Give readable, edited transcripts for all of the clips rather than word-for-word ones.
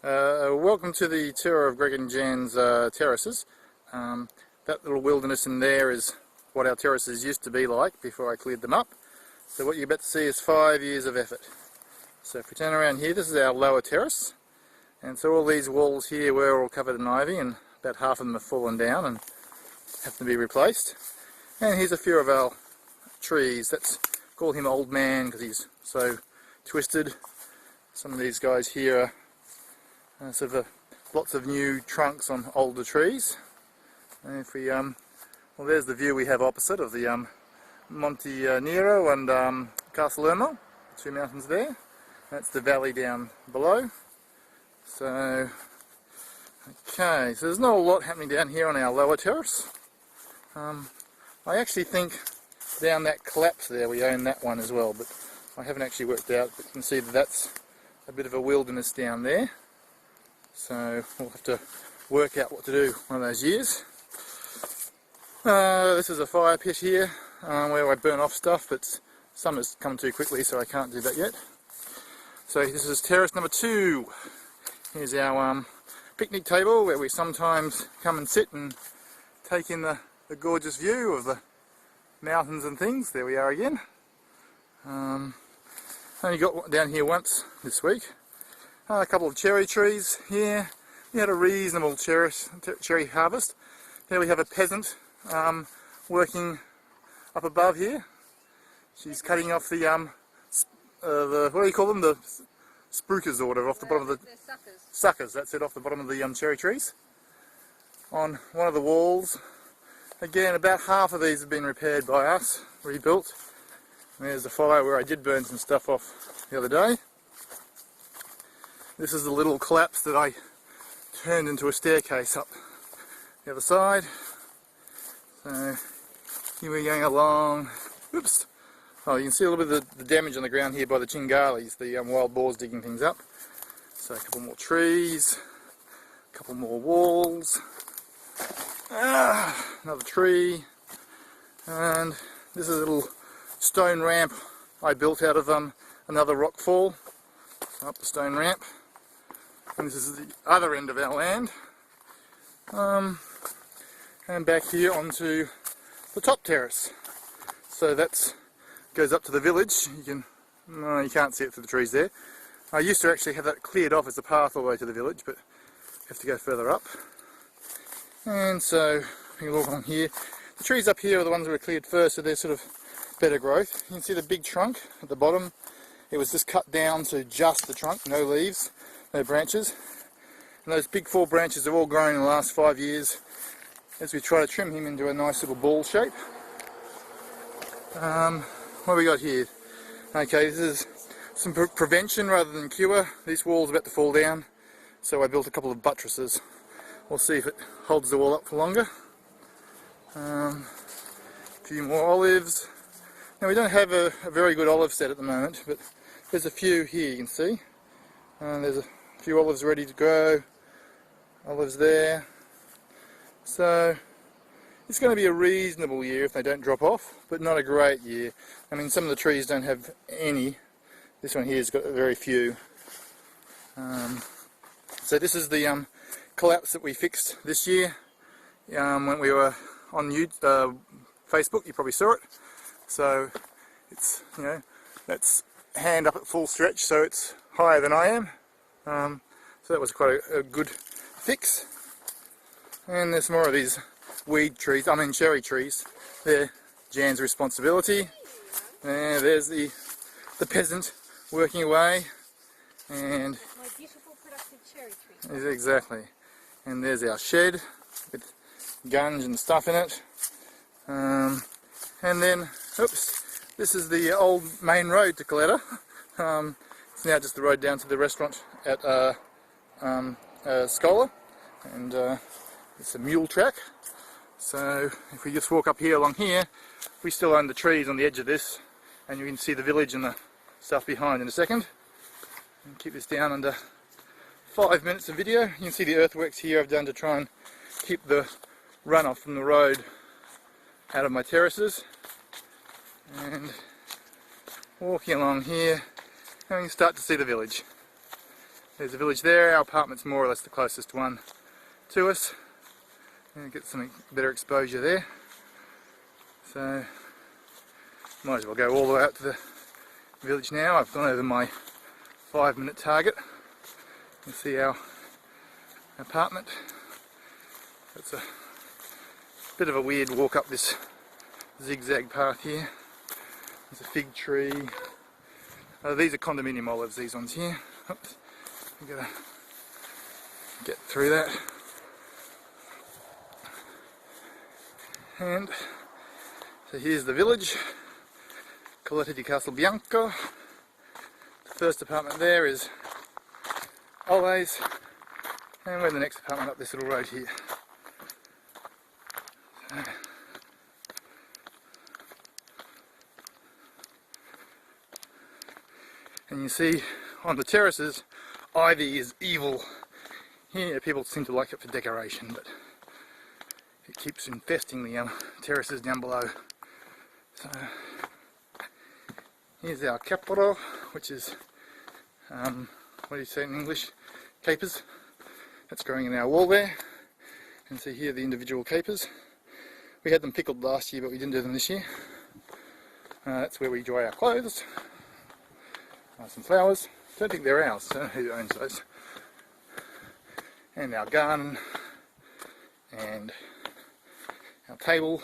Welcome to the tour of Greg and Jan's terraces. That little wilderness in there is what our terraces used to be like before I cleared them up. So what you're about to see is 5 years of effort. So if we turn around here, this is our lower terrace. And so all these walls here were all covered in ivy, and about half of them have fallen down and have to be replaced. And here's a few of our trees. Let's call him Old Man because he's so twisted. Some of these guys here are sort of lots of new trunks on older trees. And if we, well, there's the view we have opposite of the Monte Nero and Castellermo, two mountains there. That's the valley down below. So, okay, so there's not a lot happening down here on our lower terrace. I actually think down that collapse there we own that one as well, but I haven't actually worked out. But you can see that that's a bit of a wilderness down there. So we'll have to work out what to do one of those years. This is a fire pit here where I burn off stuff, but summer's come too quickly so I can't do that yet. So this is terrace number 2. Here's our picnic table where we sometimes come and sit and take in the gorgeous view of the mountains and things. There we are again. Only got down here once this week. A couple of cherry trees here. We had a reasonable cherry harvest. There we have a peasant working up above here. She's cutting off the what do you call them? The spruikers or whatever off the bottom of the suckers. Suckers. That's it, off the bottom of the cherry trees. On one of the walls. Again, about half of these have been repaired by us, rebuilt. And there's the fire where I did burn some stuff off the other day. This is the little collapse that I turned into a staircase up the other side. So here we're going along. Oops! Oh, you can see a little bit of the damage on the ground here by the chingalis, the wild boars digging things up. So a couple more trees, a couple more walls, another tree, and this is a little stone ramp I built out of another rock fall. So up the stone ramp. And this is the other end of our land. And back here onto the top terrace. So that goes up to the village. You can't see it through the trees there. I used to actually have that cleared off as a path all the way to the village, but you have to go further up. And so we walk along here. The trees up here are the ones that were cleared first, so they're sort of better growth. You can see the big trunk at the bottom. It was just cut down to just the trunk, no leaves, no branches. And those big 4 branches have all grown in the last 5 years as we try to trim him into a nice little ball shape. What have we got here? Okay, this is some prevention rather than cure. This wall's about to fall down, so I built a couple of buttresses. We'll see if it holds the wall up for longer. A few more olives. Now we don't have a very good olive set at the moment, but there's a few here you can see. There's a few olives ready to grow. Olives there. So it's going to be a reasonable year if they don't drop off, but not a great year. I mean, some of the trees don't have any. This one here's got very few. So this is the collapse that we fixed this year when we were on Facebook. You probably saw it. So it's, you know, that's hand up at full stretch, so it's higher than I am. So that was quite a good fix. And there's more of these weed trees, cherry trees. They're Jan's responsibility. And there's the peasant working away. And my beautiful productive cherry tree. Exactly. And there's our shed with guns and stuff in it. And then, oops, this is the old main road to Colletta. It's now just the road down to the restaurant at Scholar, and it's a mule track. So if we just walk up here along here, we still own the trees on the edge of this, and you can see the village and the stuff behind in a second. And keep this down under 5 minutes of video. You can see the earthworks here I've done to try and keep the runoff from the road out of my terraces. And walking along here, and you can start to see the village. There's a village there. Our apartment's more or less the closest one to us. And get some better exposure there. So might as well go all the way up to the village now. I've gone over my 5-minute target. You can see our apartment. It's a bit of a weird walk up this zigzag path here. There's a fig tree. These are condominium olives, these ones here. Oops. I've got to get through that. And so here's the village, Colletta di Castelbianco. The first apartment there is always, and we're the next apartment up this little road here. So, and you see on the terraces, ivy is evil. Here people seem to like it for decoration, but it keeps infesting the terraces down below. So here's our caporo, which is, what do you say in English? Capers. That's growing in our wall there. And see here the individual capers. We had them pickled last year, but we didn't do them this year. That's where we dry our clothes. Some flowers. Don't think they're ours, so who owns those? And our garden. And our table,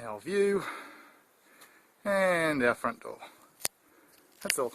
our view, and our front door. That's all.